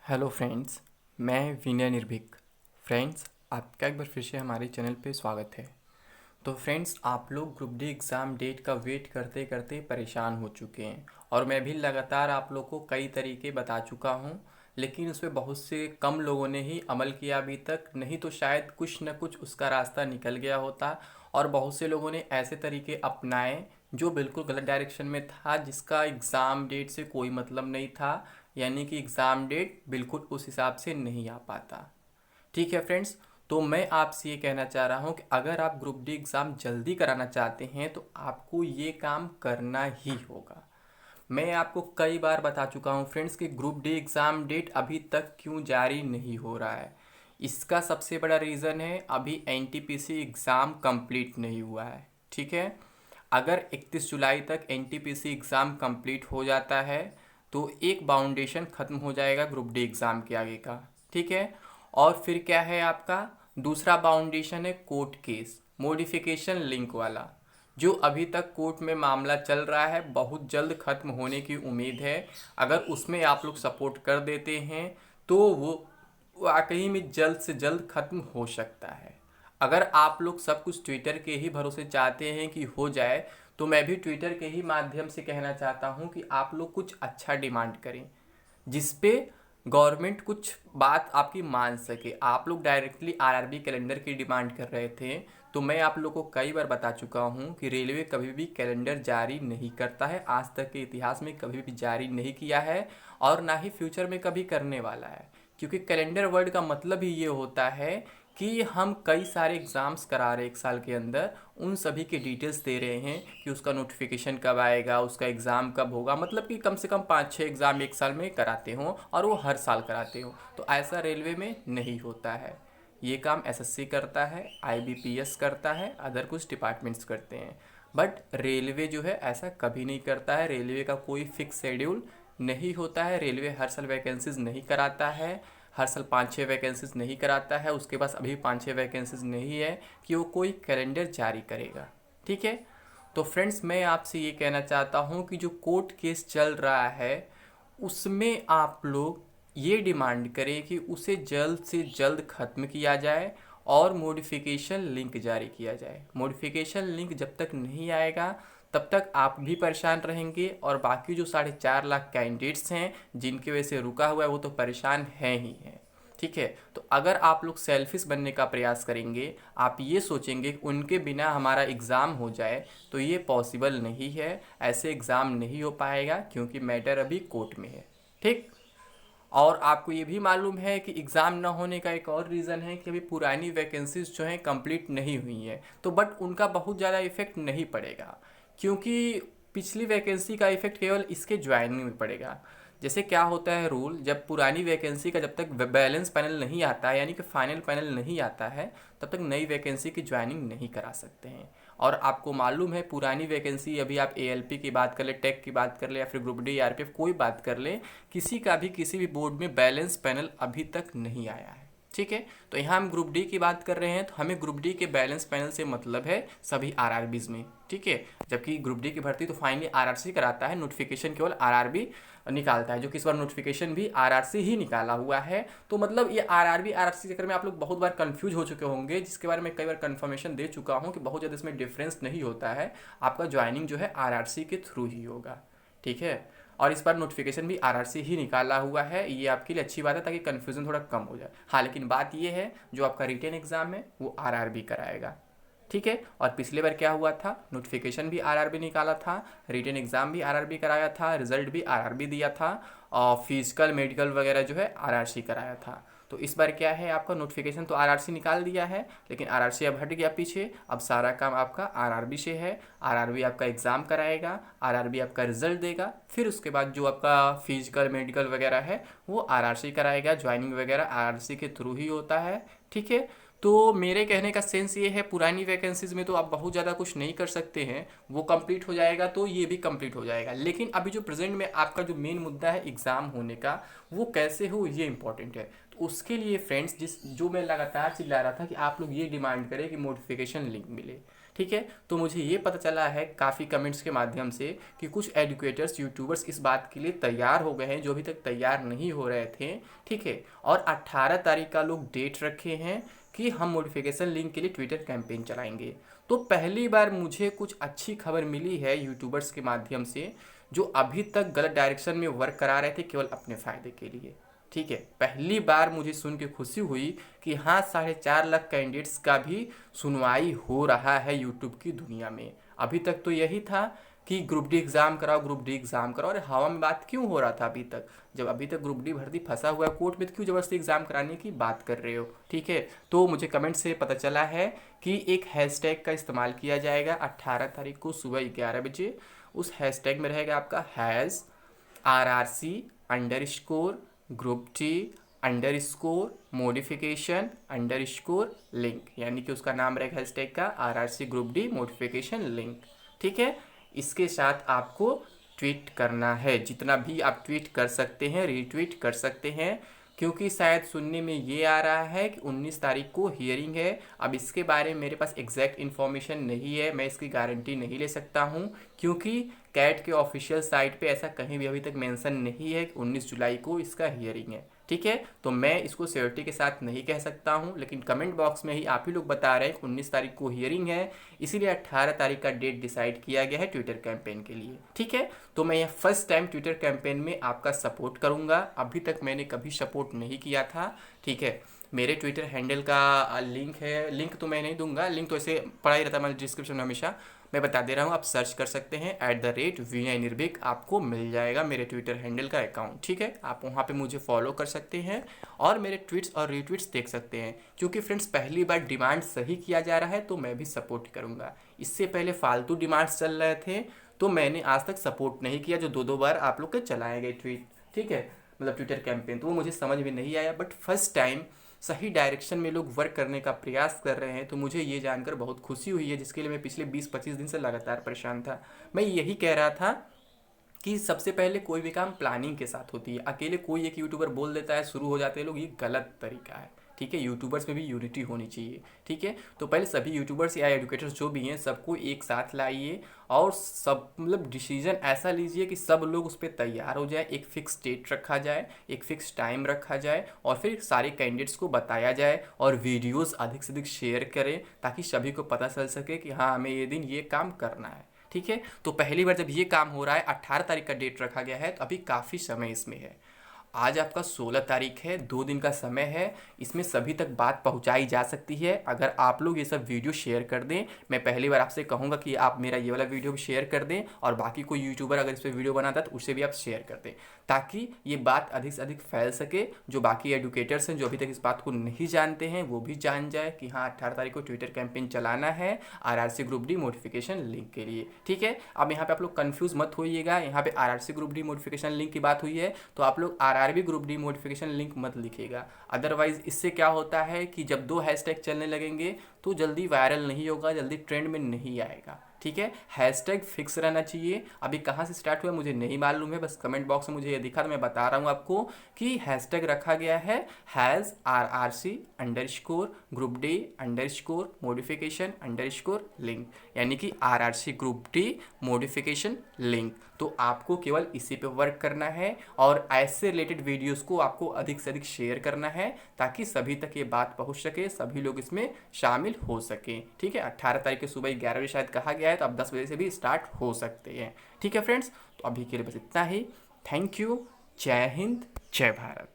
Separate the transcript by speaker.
Speaker 1: Hello friends, मैं विनय निर्भीक। Friends, आपका एक बार फिर से हमारे चैनल पे स्वागत है। तो फ्रेंड्स, आप लोग ग्रुप डी एग्ज़ाम डेट का वेट करते करते परेशान हो चुके हैं और मैं भी लगातार आप लोग को कई तरीके बता चुका हूँ, लेकिन उसमें बहुत से कम लोगों ने ही अमल किया अभी तक। नहीं तो शायद कुछ न कुछ उसका रास्ता निकल गया होता और बहुत से लोगों ने ऐसे तरीके अपनाए जो बिल्कुल गलत डायरेक्शन में था, जिसका एग्ज़ाम डेट से कोई मतलब नहीं था। यानी कि एग्ज़ाम डेट बिल्कुल उस हिसाब से नहीं आ पाता। ठीक है फ्रेंड्स, तो मैं आपसे ये कहना चाह रहा हूँ कि अगर आप ग्रुप डी एग्ज़ाम जल्दी कराना चाहते हैं तो आपको ये काम करना ही होगा। मैं आपको कई बार बता चुका हूँ फ्रेंड्स कि ग्रुप डी एग्ज़ाम डेट अभी तक क्यों जारी नहीं हो रहा है। इसका सबसे बड़ा रीज़न है अभी एनटीपीसी एग्ज़ाम कंप्लीट नहीं हुआ है। ठीक है, अगर 31 जुलाई तक एनटीपीसी एग्ज़ाम कंप्लीट हो जाता है तो एक बाउंडेशन ख़त्म हो जाएगा ग्रुप डी एग्ज़ाम के आगे का। ठीक है, और फिर क्या है आपका दूसरा बाउंडेशन है कोर्ट केस मॉडिफिकेशन लिंक वाला, जो अभी तक कोर्ट में मामला चल रहा है, बहुत जल्द ख़त्म होने की उम्मीद है। अगर उसमें आप लोग सपोर्ट कर देते हैं तो वो वाकई में जल्द से जल्द ख़त्म हो सकता है। अगर आप लोग सब कुछ ट्विटर के ही भरोसे चाहते हैं कि हो जाए, तो मैं भी ट्विटर के ही माध्यम से कहना चाहता हूं कि आप लोग कुछ अच्छा डिमांड करें जिस पे गवर्नमेंट कुछ बात आपकी मान सके। आप लोग डायरेक्टली आरआरबी कैलेंडर की डिमांड कर रहे थे, तो मैं आप लोगों को कई बार बता चुका हूँ कि रेलवे कभी भी कैलेंडर जारी नहीं करता है, आज तक के इतिहास में कभी भी जारी नहीं किया है और ना ही फ्यूचर में कभी करने वाला है। क्योंकि कैलेंडर वर्ड का मतलब ही ये होता है कि हम कई सारे एग्ज़ाम्स करा रहे हैं एक साल के अंदर, उन सभी के डिटेल्स दे रहे हैं कि उसका नोटिफिकेशन कब आएगा, उसका एग्ज़ाम कब होगा। मतलब कि कम से कम 5-6 एग्ज़ाम एक साल में कराते हों और वो हर साल कराते हों। तो ऐसा रेलवे में नहीं होता है। ये काम एसएससी करता है, आईबीपीएस करता है, अदर कुछ डिपार्टमेंट्स करते हैं। बट रेलवे जो है ऐसा कभी नहीं करता है। रेलवे का कोई फिक्स शेड्यूल नहीं होता है। रेलवे हर साल वैकेंसीज नहीं कराता है, हर साल 5-6 वैकेंसीज नहीं कराता है। उसके पास अभी 5-6 वैकेंसीज नहीं है कि वो कोई कैलेंडर जारी करेगा। ठीक है, तो फ्रेंड्स, मैं आपसे ये कहना चाहता हूँ कि जो कोर्ट केस चल रहा है उसमें आप लोग ये डिमांड करें कि उसे जल्द से जल्द ख़त्म किया जाए और मॉडिफिकेशन लिंक जारी किया जाए। मॉडिफिकेशन लिंक जब तक नहीं आएगा तब तक आप भी परेशान रहेंगे और बाकी जो 4.5 लाख कैंडिडेट्स हैं जिनकी वजह से रुका हुआ है वो तो परेशान हैं ही हैं। ठीक है, तो अगर आप लोग सेल्फिश बनने का प्रयास करेंगे, आप ये सोचेंगे कि उनके बिना हमारा एग्ज़ाम हो जाए, तो ये पॉसिबल नहीं है। ऐसे एग्ज़ाम नहीं हो पाएगा क्योंकि मैटर अभी कोर्ट में है। ठीक, और आपको ये भी मालूम है कि एग्ज़ाम ना होने का एक और रीज़न है कि अभी पुरानी वैकेंसीज जो हैं कंप्लीट नहीं हुई हैं, तो बट उनका बहुत ज़्यादा इफेक्ट नहीं पड़ेगा क्योंकि पिछली वैकेंसी का इफेक्ट केवल इसके ज्वाइनिंग में पड़ेगा। जैसे क्या होता है रूल, जब पुरानी वैकेंसी का जब तक बैलेंस पैनल नहीं आता है, यानी कि फाइनल पैनल नहीं आता है, तब तक नई वैकेंसी की ज्वाइनिंग नहीं करा सकते हैं। और आपको मालूम है पुरानी वैकेंसी, अभी आप एएलपी की बात कर ले, टेक की बात कर ले या फिर ग्रुप डी आरपीएफ कोई बात कर ले, किसी का भी किसी भी बोर्ड में बैलेंस पैनल अभी तक नहीं आया है। ठीक है, तो यहाँ हम ग्रुप डी की बात कर रहे हैं तो हमें ग्रुप डी के बैलेंस पैनल से मतलब है सभी आरआरबीज में। ठीक है, जबकि ग्रुप डी की भर्ती तो फाइनली आरआरसी कराता है, नोटिफिकेशन केवल आरआरबी निकालता है, जो कि इस बार नोटिफिकेशन भी आरआरसी ही निकाला हुआ है। तो मतलब ये आरआरबी आरआरसी के चक्कर में आप लोग बहुत बार कंफ्यूज हो चुके होंगे, जिसके बारे में कई बार कंफर्मेशन दे चुका हूँ कि बहुत ज़्यादा इसमें डिफरेंस नहीं होता है। आपका ज्वाइनिंग जो है आरआरसी के थ्रू ही होगा। ठीक है, और इस बार नोटिफिकेशन भी आरआरसी ही निकाला हुआ है, ये आपके लिए अच्छी बात है ताकि कन्फ्यूज़न थोड़ा कम हो जाए। हाँ, लेकिन बात ये है जो आपका रिटेन एग्ज़ाम है वो आरआरबी कराएगा। ठीक है, और पिछले बार क्या हुआ था, नोटिफिकेशन भी आरआरबी निकाला था, रिटेन एग्ज़ाम भी आरआरबी कराया था, रिजल्ट भी आरआरबी दिया था और फिजिकल मेडिकल वगैरह जो है आरआरसी कराया था। तो इस बार क्या है, आपका नोटिफिकेशन तो आरआरसी निकाल दिया है, लेकिन आरआरसी अब हट गया पीछे। अब सारा काम आपका आरआरबी से है। आरआरबी आपका एग्ज़ाम कराएगा, आरआरबी आपका रिजल्ट देगा, फिर उसके बाद जो आपका फिजिकल मेडिकल वगैरह है वो आरआरसी कराएगा। ज्वाइनिंग वगैरह आरआरसी के थ्रू ही होता है। ठीक है, तो मेरे कहने का सेंस ये है, पुरानी वैकेंसीज में तो आप बहुत ज़्यादा कुछ नहीं कर सकते हैं, वो कंप्लीट हो जाएगा तो ये भी कंप्लीट हो जाएगा। लेकिन अभी जो प्रेजेंट में आपका जो मेन मुद्दा है एग्ज़ाम होने का, वो कैसे हो ये इंपॉर्टेंट है। तो उसके लिए फ्रेंड्स, जो मैं लगातार चिल्ला रहा था कि आप लोग ये डिमांड करें कि नोटिफिकेशन लिंक मिले। ठीक है। तो मुझे ये पता चला है काफ़ी कमेंट्स के माध्यम से कि कुछ एडुकेटर्स यूट्यूबर्स इस बात के लिए तैयार हो गए हैं जो अभी तक तैयार नहीं हो रहे थे, ठीक है। और 18 तारीख का लोग डेट रखे हैं कि हम मॉडिफिकेशन लिंक के लिए ट्विटर कैंपेन चलाएंगे। तो पहली बार मुझे कुछ अच्छी खबर मिली है यूट्यूबर्स के माध्यम से जो अभी तक गलत डायरेक्शन में वर्क करा रहे थे केवल अपने फ़ायदे के लिए, ठीक है। पहली बार मुझे सुन के खुशी हुई कि हाँ 4.5 लाख कैंडिडेट्स का भी सुनवाई हो रहा है यूट्यूब की दुनिया में। अभी तक तो यही था कि ग्रुप डी एग्ज़ाम कराओ, ग्रुप डी एग्ज़ाम कराओ। अरे हवा में बात क्यों हो रहा था अभी तक? जब अभी तक ग्रुप डी भर्ती फंसा हुआ है कोर्ट में तो क्यों ज़बरदस्ती एग्ज़ाम कराने की बात कर रहे हो, ठीक है। तो मुझे कमेंट से पता चला है कि एक हैशटैग का इस्तेमाल किया जाएगा 18 तारीख को सुबह 11 बजे। उस हैशटैग में रहेगा आपका RRC_ग्रुप टी _modification_link, यानी कि उसका नाम रहेगा हैशटैग का RRC group D modification link, ठीक है। इसके साथ आपको ट्वीट करना है, जितना भी आप ट्वीट कर सकते हैं रीट्वीट कर सकते हैं, क्योंकि शायद सुनने में ये आ रहा है कि 19 तारीख को हियरिंग है। अब इसके बारे में मेरे पास एग्जैक्ट इन्फॉर्मेशन नहीं है, मैं इसकी गारंटी नहीं ले सकता हूँ, क्योंकि कैट के ऑफिशियल साइट पे ऐसा कहीं भी अभी तक मेंशन नहीं है कि 19 जुलाई को इसका हियरिंग है, ठीक है। तो मैं इसको श्योरिटी के साथ नहीं कह सकता हूँ, लेकिन कमेंट बॉक्स में ही आप ही लोग बता रहे हैं कि 19 तारीख को हियरिंग है, इसीलिए 18 तारीख का डेट डिसाइड किया गया है ट्विटर कैंपेन के लिए, ठीक है। तो मैं यह फर्स्ट टाइम ट्विटर कैंपेन में आपका सपोर्ट करूँगा। अभी तक मैंने कभी सपोर्ट नहीं किया था, ठीक है। मेरे ट्विटर हैंडल का लिंक है, लिंक तो मैं नहीं दूंगा, लिंक तो ऐसे पड़ा ही रहता है मेरे डिस्क्रिप्शन में हमेशा, मैं बता दे रहा हूँ, आप सर्च कर सकते हैं @विनय निर्भीक, आपको मिल जाएगा मेरे ट्विटर हैंडल का अकाउंट, ठीक है। आप वहाँ पे मुझे फॉलो कर सकते हैं और मेरे ट्वीट्स और रीट्वीट्स देख सकते हैं, क्योंकि फ्रेंड्स पहली बार डिमांड सही किया जा रहा है तो मैं भी सपोर्ट करूँगा। इससे पहले फालतू डिमांड्स चल रहे थे तो मैंने आज तक सपोर्ट नहीं किया, जो 2 बार आप लोग के चलाए गए ट्वीट, ठीक है, मतलब ट्विटर कैंपेन, तो वो मुझे समझ में नहीं आया। बट फर्स्ट टाइम सही डायरेक्शन में लोग वर्क करने का प्रयास कर रहे हैं, तो मुझे ये जानकर बहुत खुशी हुई है, जिसके लिए मैं पिछले 20-25 दिन से लगातार परेशान था। मैं यही कह रहा था कि सबसे पहले कोई भी काम प्लानिंग के साथ होती है। अकेले कोई एक यूट्यूबर बोल देता है, शुरू हो जाते हैं लोग, ये गलत तरीका है, ठीक है। यूट्यूबर्स में भी यूनिटी होनी चाहिए, ठीक है। तो पहले सभी यूट्यूबर्स या एडुकेटर्स जो भी हैं सबको एक साथ लाइए और सब मतलब डिसीजन ऐसा लीजिए कि सब लोग उस पर तैयार हो जाए, एक फिक्स डेट रखा जाए, एक फिक्स टाइम रखा जाए और फिर सारे कैंडिडेट्स को बताया जाए और वीडियोस अधिक से अधिक शेयर करें, ताकि सभी को पता चल सके कि हाँ हमें ये दिन ये काम करना है, ठीक है। तो पहली बार जब ये काम हो रहा है, 18 तारीख का डेट रखा गया है, तो अभी काफ़ी समय इसमें है। आज आपका 16 तारीख है, 2 दिन का समय है, इसमें सभी तक बात पहुंचाई जा सकती है अगर आप लोग ये सब वीडियो शेयर कर दें। मैं पहली बार आपसे कहूँगा कि आप मेरा ये वाला वीडियो भी शेयर कर दें और बाकी कोई यूट्यूबर अगर इस पर वीडियो बनाता है तो उसे भी आप शेयर कर दें, ताकि ये बात अधिक से अधिक फैल सके। जो बाकी एडुकेटर्स हैं जो अभी तक इस बात को नहीं जानते हैं वो भी जान जाए कि हाँ 18 तारीख को ट्विटर कैंपेन चलाना है RRC group D modification link के लिए, ठीक है। अब यहाँ पे आप लोग कंफ्यूज मत होइएगा, यहाँ पे RRC group D modification link की बात हुई है तो आप लोग RRB group D modification link मत लिखिएगा। अदरवाइज इससे क्या होता है कि जब 2 हैशटैग चलने लगेंगे तो जल्दी वायरल नहीं होगा, जल्दी ट्रेंड में नहीं आएगा, ठीक है। हैशटैग फिक्स रहना चाहिए। अभी कहाँ से स्टार्ट हुआ मुझे नहीं मालूम है, बस कमेंट बॉक्स में मुझे ये दिखा तो मैं बता रहा हूँ आपको कि हैशटैग रखा गया है RRC_ग्रुप डी मॉडिफिकेशन_लिंक, यानी कि RRC group D modification link. तो आपको केवल इसी पे वर्क करना है और ऐसे रिलेटेड वीडियोस को आपको अधिक से अधिक शेयर करना है, ताकि सभी तक ये बात पहुंच सके, सभी लोग इसमें शामिल हो सकें, ठीक है। 18 तारीख की सुबह 11 बजे शायद कहा गया है, तो अब 10 बजे से भी स्टार्ट हो सकते हैं, ठीक है फ्रेंड्स। तो अभी के लिए बस इतना ही। थैंक यू, जय हिंद, जय भारत।